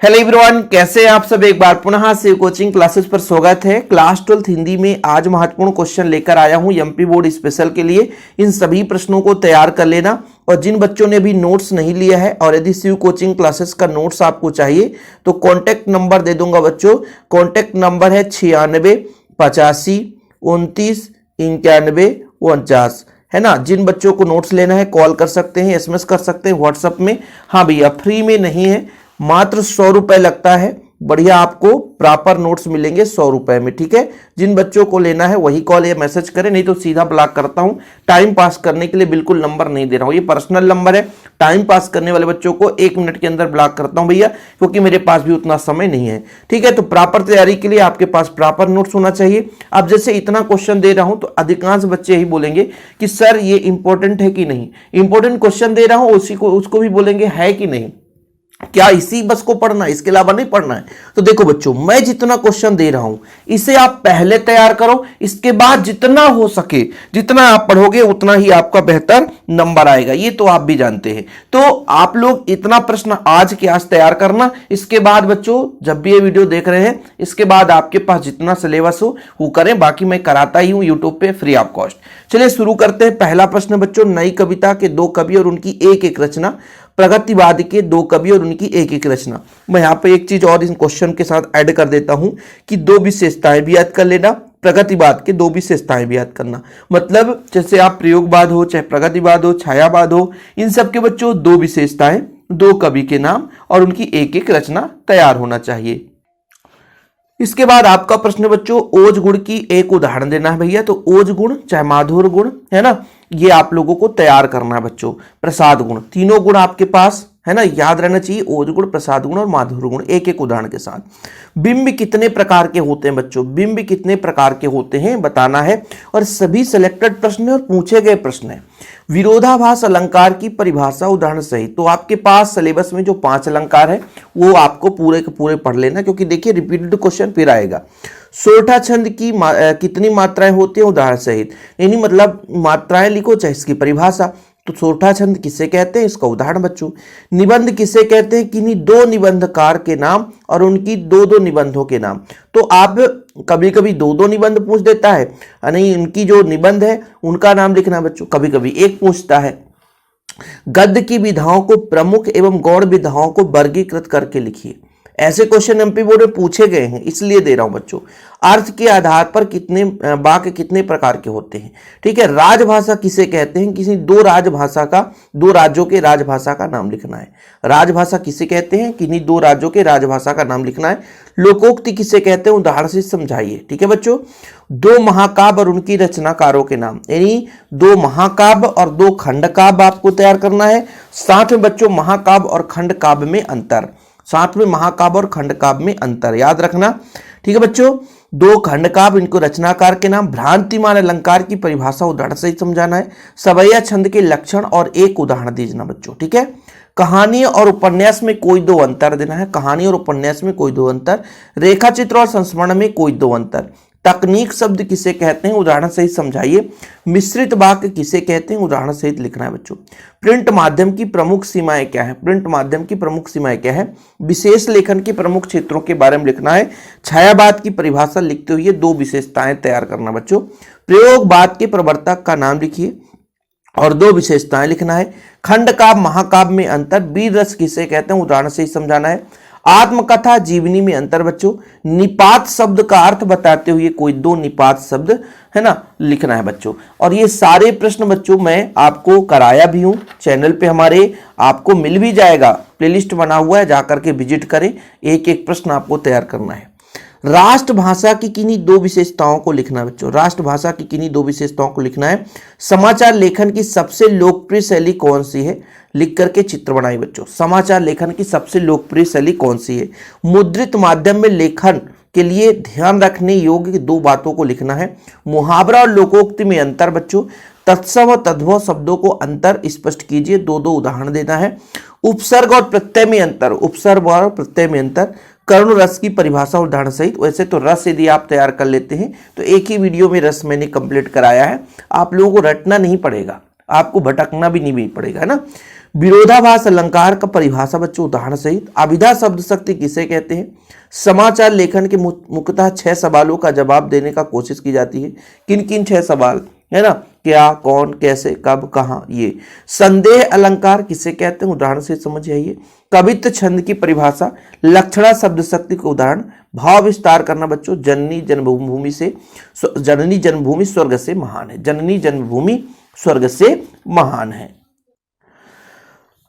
Hello everyone, कैसे हैं आप सब। एक बार पुनः से कोचिंग क्लासेस पर स्वागत है। क्लास 12 हिंदी में आज महत्वपूर्ण क्वेश्चन लेकर आया हूं एमपी बोर्ड स्पेशल के लिए। इन सभी प्रश्नों को तैयार कर लेना। और जिन बच्चों ने अभी नोट्स नहीं लिया है और यदि शिव कोचिंग क्लासेस का नोट्स आपको चाहिए तो कॉन्टैक्ट नंबर दे दूंगा बच्चों। कॉन्टैक्ट नंबर है 9685299149 है ना। जिन बच्चों को नोट्स लेना है कॉल कर सकते हैं, एसएमएस कर सकते हैं, व्हाट्सएप में। हाँ भैया, फ्री में नहीं है, मात्र 100 रुपए लगता है। बढ़िया आपको प्रॉपर नोट्स मिलेंगे 100 रुपए में, ठीक है। जिन बच्चों को लेना है वही कॉल या मैसेज करें, नहीं तो सीधा ब्लॉक करता हूं। टाइम पास करने के लिए बिल्कुल नंबर नहीं दे रहा हूं, ये पर्सनल नंबर है। टाइम पास करने वाले बच्चों को 1 मिनट के अंदर ब्लॉक करता हूं भैया, क्योंकि मेरे पास भी उतना समय नहीं है, ठीक है। तो प्रॉपर तैयारी के लिए आपके पास प्रॉपर नोट्स होना चाहिए। अब जैसे इतना क्वेश्चन दे रहा हूं तो अधिकांश बच्चे यही बोलेंगे कि सर ये इंपॉर्टेंट है कि नहीं। इंपॉर्टेंट क्वेश्चन दे रहा हूं उसको भी बोलेंगे है कि नहीं, क्या इसी बस को पढ़ना है, इसके अलावा नहीं पढ़ना है। तो देखो बच्चों, मैं जितना क्वेश्चन दे रहा हूं इसे आप पहले तैयार करो, इसके बाद जितना हो सके जितना आप पढ़ोगे उतना ही आपका बेहतर नंबर आएगा, ये तो आप भी जानते हैं। तो आप लोग इतना प्रश्न आज के आज तैयार करना। इसके बाद बच्चों जब भी ये वीडियो देख रहे हैं इसके बाद आपके पास जितना सिलेबस हो वो करें, बाकी मैं कराता ही हूं यूट्यूब पे फ्री ऑफ कॉस्ट। चलिए शुरू करते हैं। पहला प्रश्न बच्चों, नई कविता के 2 कवि और उनकी एक एक रचना, प्रगतिवाद के 2 कवि और उनकी एक एक रचना। मैं यहां पे एक चीज और इस क्वेश्चन के साथ ऐड कर देता हूं कि 2 विशेषताएं भी याद कर लेना, प्रगतिवाद के 2 विशेषताएं भी याद करना। मतलब जैसे आप प्रयोगवाद हो, चाहे प्रगतिवाद हो, छायावाद हो, इन सब के बच्चों 2 विशेषताएं, 2 कवि के नाम और उनकी एक एक रचना तैयार होना चाहिए। इसके बाद आपका प्रश्न बच्चों, ओज गुण की एक उदाहरण देना है भैया। तो ओज गुण चाहे माधुर गुण है ना, ये आप लोगों को तैयार करना है बच्चों। प्रसाद गुण, तीनों गुण आपके पास है ना, याद रहना चाहिए। ओज गुण, प्रसाद गुण और माधुर गुण, एक एक उदाहरण के साथ। बिंब कितने प्रकार के होते हैं बच्चों, बिंब कितने प्रकार के होते हैं बताना है। और सभी सिलेक्टेड प्रश्न और पूछे गए प्रश्न है। विरोधाभास अलंकार की परिभाषा उदाहरण सहित। तो आपके पास सिलेबस में जो 5 अलंकार है वो आपको पूरे के पूरे पढ़ लेना, क्योंकि देखिए रिपीटेड क्वेश्चन फिर आएगा। सोरठा छंद की कितनी मात्राएं होती हैं उदाहरण सहित, यानी मतलब मात्राएं लिखो चाहे इसकी परिभाषा। तो सोरठा छंद किसे कहते हैं, इसका उदाहरण बच्चों। निबंध किसे कहते हैं, किन्हीं 2 निबंधकार के नाम और उनकी 2-2 निबंधों के नाम। तो आप कभी कभी 2-2 निबंध पूछ देता है, नहीं उनकी जो निबंध है उनका नाम लिखना है बच्चों, कभी कभी एक पूछता है। गद्य की विधाओं को प्रमुख एवं गौण विधाओं को वर्गीकृत करके लिखिए। ऐसे क्वेश्चन एमपी बोर्ड में पूछे गए हैं, इसलिए दे रहा हूं बच्चों। अर्थ के आधार पर कितने वाक्य कितने प्रकार के होते हैं, ठीक है। राजभाषा किसे कहते हैं, किसी 2 राजभाषा का, 2 राज्यों के राजभाषा का नाम लिखना है। राजभाषा किसे कहते हैं, किन्हीं 2 राज्यों के राजभाषा का नाम लिखना है। लोकोक्ति किसे कहते हैं, उदाहरण से समझाइए, ठीक है बच्चों। 2 महाकाव्य और उनकी रचनाकारों के नाम, यानी 2 महाकाव्य और 2 खंडकाव्य आपको तैयार करना है। साथ में बच्चों महाकाव्य और खंड काव्य में अंतर, साथ में महाकाव्य और खंड काव्य में अंतर याद रखना, ठीक है बच्चों। 2 खंड काव्य, इनको रचनाकार के नाम। भ्रांतिमान अलंकार की परिभाषा उदाहरण से ही समझाना है। सवैया छंद के लक्षण और एक उदाहरण दीजिए बच्चों, ठीक है। कहानी और उपन्यास में कोई 2 अंतर देना है, कहानी और उपन्यास में कोई 2 अंतर। रेखा चित्र और संस्मरण में कोई 2 अंतर। तकनीक शब्द किसे कहते हैं, उदाहरण सहित समझाइए। मिश्रित वाक्य किसे कहते हैं, उदाहरण सहित लिखना है बच्चों। प्रिंट माध्यम की प्रमुख सीमाएं क्या है, प्रिंट माध्यम की प्रमुख सीमाएं क्या है। विशेष लेखन के प्रमुख क्षेत्रों के बारे में लिखना है। छायावाद की परिभाषा लिखते हुए 2 विशेषताएं तैयार करना बच्चों। प्रयोगवाद के प्रवर्तक का नाम लिखिए और 2 विशेषताएं लिखना है। खंड काव्य महाकाव्य में अंतर। वीर रस किसे कहते हैं, उदाहरण से ही समझाना है। आत्मकथा जीवनी में अंतर बच्चों। निपात शब्द का अर्थ बताते हुए कोई 2 निपात शब्द है ना लिखना है बच्चों। और ये सारे प्रश्न बच्चों मैं आपको कराया भी हूं, चैनल पे हमारे आपको मिल भी जाएगा, प्लेलिस्ट बना हुआ है, जाकर के विजिट करें। एक एक प्रश्न आपको तैयार करना है। राष्ट्रभाषा की किन्हीं 2 विशेषताओं को लिखना है बच्चों, राष्ट्रभाषा की किन्हीं 2 विशेषताओं को लिखना है। समाचार लेखन की सबसे लोकप्रिय शैली कौन सी है, लिख करके चित्र बनाइए बच्चों। समाचार लेखन की सबसे लोकप्रिय शैली कौन सी है। मुद्रित माध्यम में लेखन के लिए ध्यान रखने योग्य 2 बातों को लिखना है। मुहावरा और लोकोक्ति में अंतर बच्चों। तत्सम और तद्भव शब्दों को अंतर स्पष्ट कीजिए, 2-2 उदाहरण देना है। उपसर्ग और प्रत्यय में अंतर, उपसर्ग और प्रत्यय में अंतर। कर्ण रस की परिभाषा उदाहरण सहित। वैसे तो रस यदि आप तैयार कर लेते हैं तो एक ही वीडियो में रस मैंने कंप्लीट कराया है, आप लोगों को रटना नहीं पड़ेगा, आपको भटकना भी नहीं पड़ेगा, है ना। विरोधाभास अलंकार का परिभाषा बच्चों उदाहरण सहित। अभिधा शब्द शक्ति किसे कहते हैं? समाचार लेखन के मुख्यतः 6 सवालों का जवाब देने का कोशिश की जाती है। किन किन 6 सवाल है ना? क्या, कौन, कैसे, कब, कहां। ये संदेह अलंकार किसे कहते हैं? उदाहरण से समझ आइए। कवित्व छंद की परिभाषा, लक्षणा शब्द शक्ति का उदाहरण, भाव विस्तार करना बच्चों, जननी जन्मभूमि स्वर्ग से महान है। जननी जन्मभूमि स्वर्ग से महान है।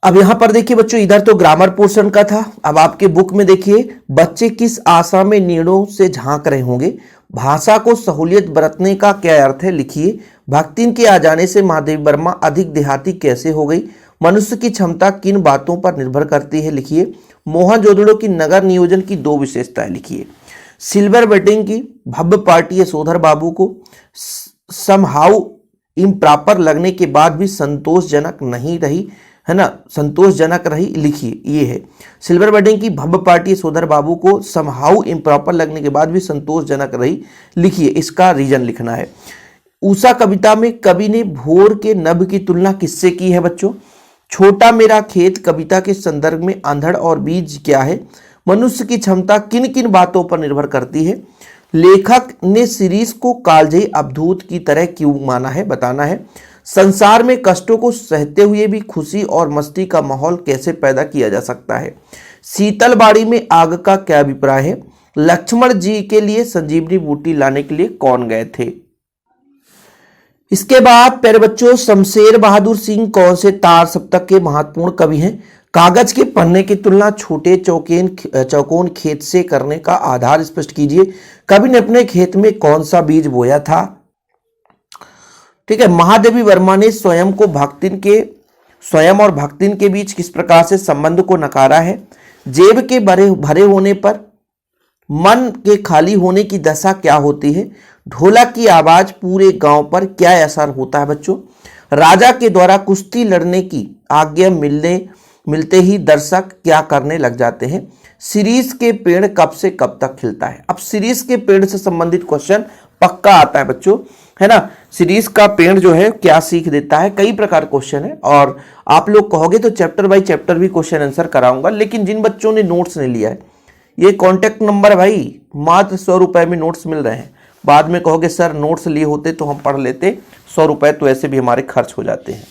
अब यहां पर देखिए बच्चों, इधर तो ग्रामर पोर्शन का था। अब आपके बुक में देखिए, बच्चे किस आशा में नीड़ों से झांक रहे होंगे? भाषा को सहूलियत बरतने का क्या अर्थ है? लिखिए। भक्तिन के आ जाने से महादेवी वर्मा अधिक देहाती कैसे हो गई? मनुष्य की क्षमता किन बातों पर निर्भर करती है? लिखिए। मोहनजोदड़ो की नगर नियोजन की 2 विशेषताएं लिखिए। सिल्वर वेडिंग की भव्य पार्टी यशोधर बाबू को समहाउ इम्प्रॉपर लगने के बाद भी संतोषजनक नहीं रही, है ना? संतोषजनक रही। लिखिए, ये है सिल्वर वेडिंग की भव्य पार्टी यशोधर बाबू को समहाउ इम्प्रॉपर लगने के बाद भी संतोषजनक रही। लिखिए, इसका रीजन लिखना है। उषा कविता में कवि ने भोर के नभ की तुलना किससे की है बच्चों? छोटा मेरा खेत कविता के संदर्भ में आंधड़ और बीज क्या है? मनुष्य की क्षमता किन किन बातों पर निर्भर करती है? लेखक ने शिरीष को कालजयी अवधूत की तरह क्यों माना है? बताना है। संसार में कष्टों को सहते हुए भी खुशी और मस्ती का माहौल कैसे पैदा किया जा सकता है? शीतलबाड़ी में आग का क्या अभिप्राय है? लक्ष्मण जी के लिए संजीवनी बूटी लाने के लिए कौन गए थे? इसके बाद प्यारे बच्चों, शमशेर बहादुर सिंह कौन से तार सप्तक के महत्वपूर्ण कवि हैं? कागज के पन्ने की तुलना छोटे चौकोन खेत से करने का आधार स्पष्ट कीजिए। कवि ने अपने खेत में कौन सा बीज बोया था? ठीक है। महादेवी वर्मा ने स्वयं और भक्तिन के बीच किस प्रकार से संबंध को नकारा है? जेब के भरे होने पर मन के खाली होने की दशा क्या होती है? ढोलक की आवाज पूरे गांव पर क्या असर होता है बच्चों? राजा के द्वारा कुश्ती लड़ने की आज्ञा मिलते ही दर्शक क्या करने लग जाते हैं? शिरीष के पेड़ कब से कब तक खिलता है? अब शिरीष के पेड़ से संबंधित क्वेश्चन पक्का आता है बच्चों, है ना? शिरीष का पेड़ जो है क्या सीख देता है? कई प्रकार क्वेश्चन है, और आप लोग कहोगे तो चैप्टर बाय चैप्टर भी क्वेश्चन आंसर कराऊंगा। लेकिन जिन बच्चों ने नोट्स नहीं लिया है, ये कॉन्टेक्ट नंबर भाई मात्र 100 रुपए में नोट्स मिल रहे हैं। बाद में कहोगे सर नोट्स लिए होते तो हम पढ़ लेते, 100 रुपए तो ऐसे भी हमारे खर्च हो जाते हैं।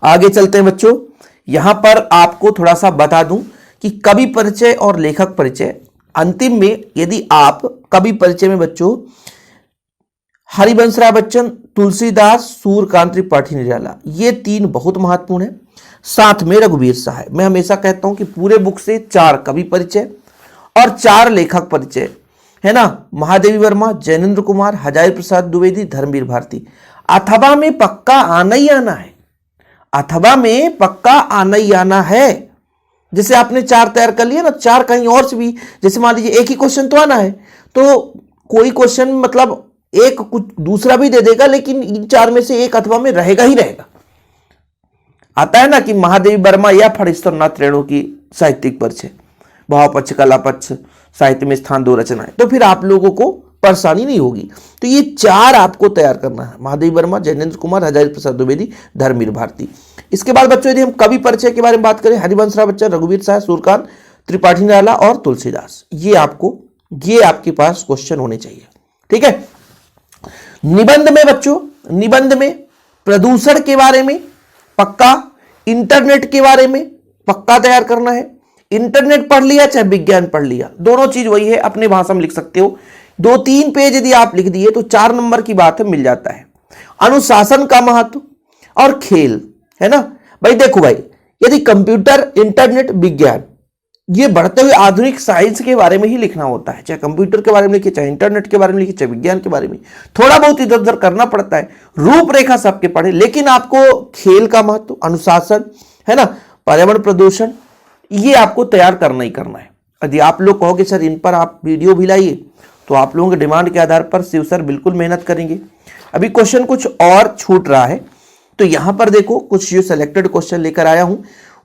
आगे चलते हैं बच्चों। यहां पर आपको थोड़ा सा बता दूं कि कवि परिचय और लेखक परिचय, अंतिम में यदि आप कवि परिचय में बच्चों हरिवंश राय बच्चन, तुलसीदास, सूर्यकांत त्रिपाठी निराला, ये 3 बहुत महत्वपूर्ण है। साथ में रघुवीर सहाय। मैं हमेशा कहता हूं कि पूरे बुक से 4 कवि परिचय और 4 लेखक परिचय, है ना? महादेवी वर्मा, जैनेन्द्र कुमार, हजारी प्रसाद द्विवेदी, धर्मवीर भारती। अथवा में पक्का आना ही आना है, अथवा में पक्का आना ही आना है। जैसे आपने 4 तैयार कर लिया ना, 4 कहीं और से भी, जैसे मान लीजिए एक ही क्वेश्चन तो आना है, तो कोई क्वेश्चन मतलब एक कुछ दूसरा भी दे देगा, लेकिन इन 4 में से एक अथवा में रहेगा ही रहेगा। आता है ना कि महादेवी वर्मा या फणीश्वरनाथ रेणु की साहित्यिक परिचय, भाव पक्ष, कला पक्ष, साहित्य में स्थान 2 रचनाएं, तो फिर आप लोगों को परेशानी नहीं होगी। तो ये 4 आपको तैयार करना है, महादेवी वर्मा, जैनेन्द्र कुमार, हजारी प्रसाद द्विवेदी, धर्मवीर भारती। इसके बाद बच्चों यदि हम कवि परिचय के बारे में बात करें, हरिवंश राय बच्चन, रघुवीर सहाय, सूर्यकांत त्रिपाठी निराला और तुलसीदास। ये आपके पास क्वेश्चन होने चाहिए। ठीक है। निबंध में बच्चों, निबंध में प्रदूषण के बारे में पक्का, इंटरनेट के बारे में पक्का तैयार करना है। इंटरनेट पढ़ लिया चाहे विज्ञान पढ़ लिया, दोनों चीज वही है, अपने भाषा में लिख सकते हो। 2-3 पेज यदि आप लिख दिए तो 4 नंबर की बात है, मिल जाता है। अनुशासन का महत्व और खेल, है ना भाई? देखो भाई, यदि कंप्यूटर, इंटरनेट, विज्ञान, ये बढ़ते हुए आधुनिक साइंस के बारे में ही लिखना होता है। चाहे कंप्यूटर के बारे में लिखिए, चाहे इंटरनेट के बारे में लिखिए, चाहे विज्ञान के बारे में, थोड़ा बहुत इधर उधर करना पड़ता है, रूपरेखा सबके पढ़े। लेकिन आपको खेल का महत्व, अनुशासन, है ना, पर्यावरण प्रदूषण, ये आपको तैयार करना ही करना है। यदि आप लोग कहोगे सर इन पर आप वीडियो भी लाइए, तो आप लोगों के डिमांड के आधार पर शिव सर बिल्कुल मेहनत करेंगे। अभी क्वेश्चन कुछ और छूट रहा है, तो यहां पर देखो कुछ जो सिलेक्टेड क्वेश्चन लेकर आया हूं।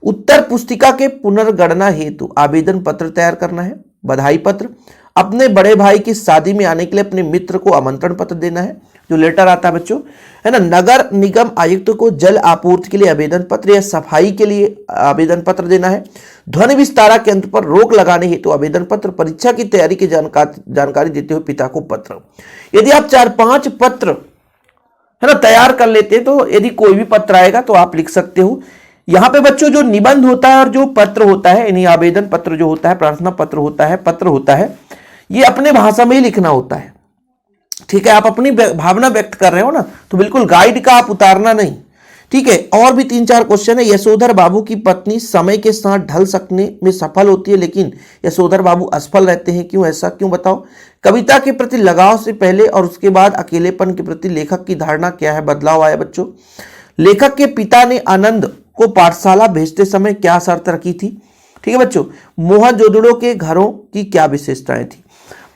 उत्तर पुस्तिका के पुनर्गणना हेतु आवेदन पत्र तैयार करना है, बधाई पत्र, अपने बड़े भाई की शादी में आने के लिए अपने मित्र को आमंत्रण पत्र देना है, जो लेटर आता है बच्चों, है ना। नगर निगम आयुक्त को जल आपूर्ति के लिए आवेदन पत्र या सफाई के लिए आवेदन पत्र देना है। ध्वनि विस्तारा केंद्र पर रोक लगाने हेतु आवेदन पत्र। परीक्षा की तैयारी की जानकारी देते हुए पिता को पत्र। यदि आप 4-5 पत्र, है ना, तैयार कर लेते हैं तो यदि कोई भी पत्र आएगा तो आप लिख सकते हो। यहां पे बच्चों जो निबंध होता है और जो पत्र होता है, यानी आवेदन पत्र जो होता है, प्रार्थना पत्र होता है, पत्र होता है, ये अपने भाषा में ही लिखना होता है। ठीक है, आप अपनी भावना व्यक्त कर रहे हो ना, तो बिल्कुल गाइड का आप उतारना नहीं। ठीक है, और भी 3-4 क्वेश्चन है। यशोधर बाबू की पत्नी समय के साथ ढल सकने में सफल होती है, लेकिन यशोधर बाबू असफल रहते हैं, क्यों? ऐसा क्यों, बताओ। कविता के प्रति लगाव से पहले और उसके बाद अकेलेपन के प्रति लेखक की धारणा क्या है? बदलाव आया बच्चों। लेखक के पिता ने आनंद को पाठशाला भेजते समय क्या शर्त रखी थी? ठीक है बच्चों। मोहनजोदड़ो के घरों की क्या विशेषताएं थी?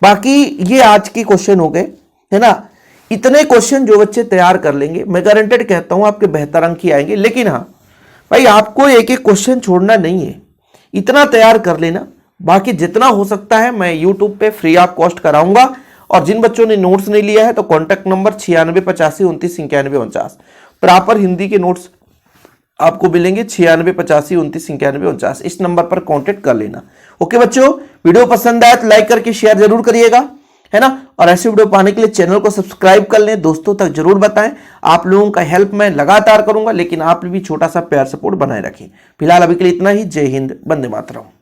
बाकी ये आज के क्वेश्चन हो गए, है ना। इतने क्वेश्चन जो बच्चे तैयार कर लेंगे, मैं गारंटेड कहता हूं आपके बेहतर अंक ही आएंगे। लेकिन हाँ भाई, आपको एक एक क्वेश्चन छोड़ना नहीं है, इतना तैयार कर लेना। बाकी जितना हो सकता है मैं यूट्यूब पे फ्री ऑफ कॉस्ट कराऊंगा। और जिन बच्चों ने नोट्स नहीं लिया है तो कॉन्टैक्ट नंबर 9685299149, प्रॉपर हिंदी के नोट्स आपको मिलेंगे 9685299149। इस नंबर पर कांटेक्ट कर लेना। ओके बच्चों, वीडियो पसंद आया तो लाइक करके शेयर जरूर करिएगा, है ना। और ऐसे वीडियो पाने के लिए चैनल को सब्सक्राइब कर लें, दोस्तों तक जरूर बताएं। आप लोगों का हेल्प मैं लगातार करूंगा, लेकिन आप भी छोटा सा प्यार सपोर्ट बनाए रखें। फिलहाल अभी के लिए इतना ही। जय हिंद, वंदे मातरम।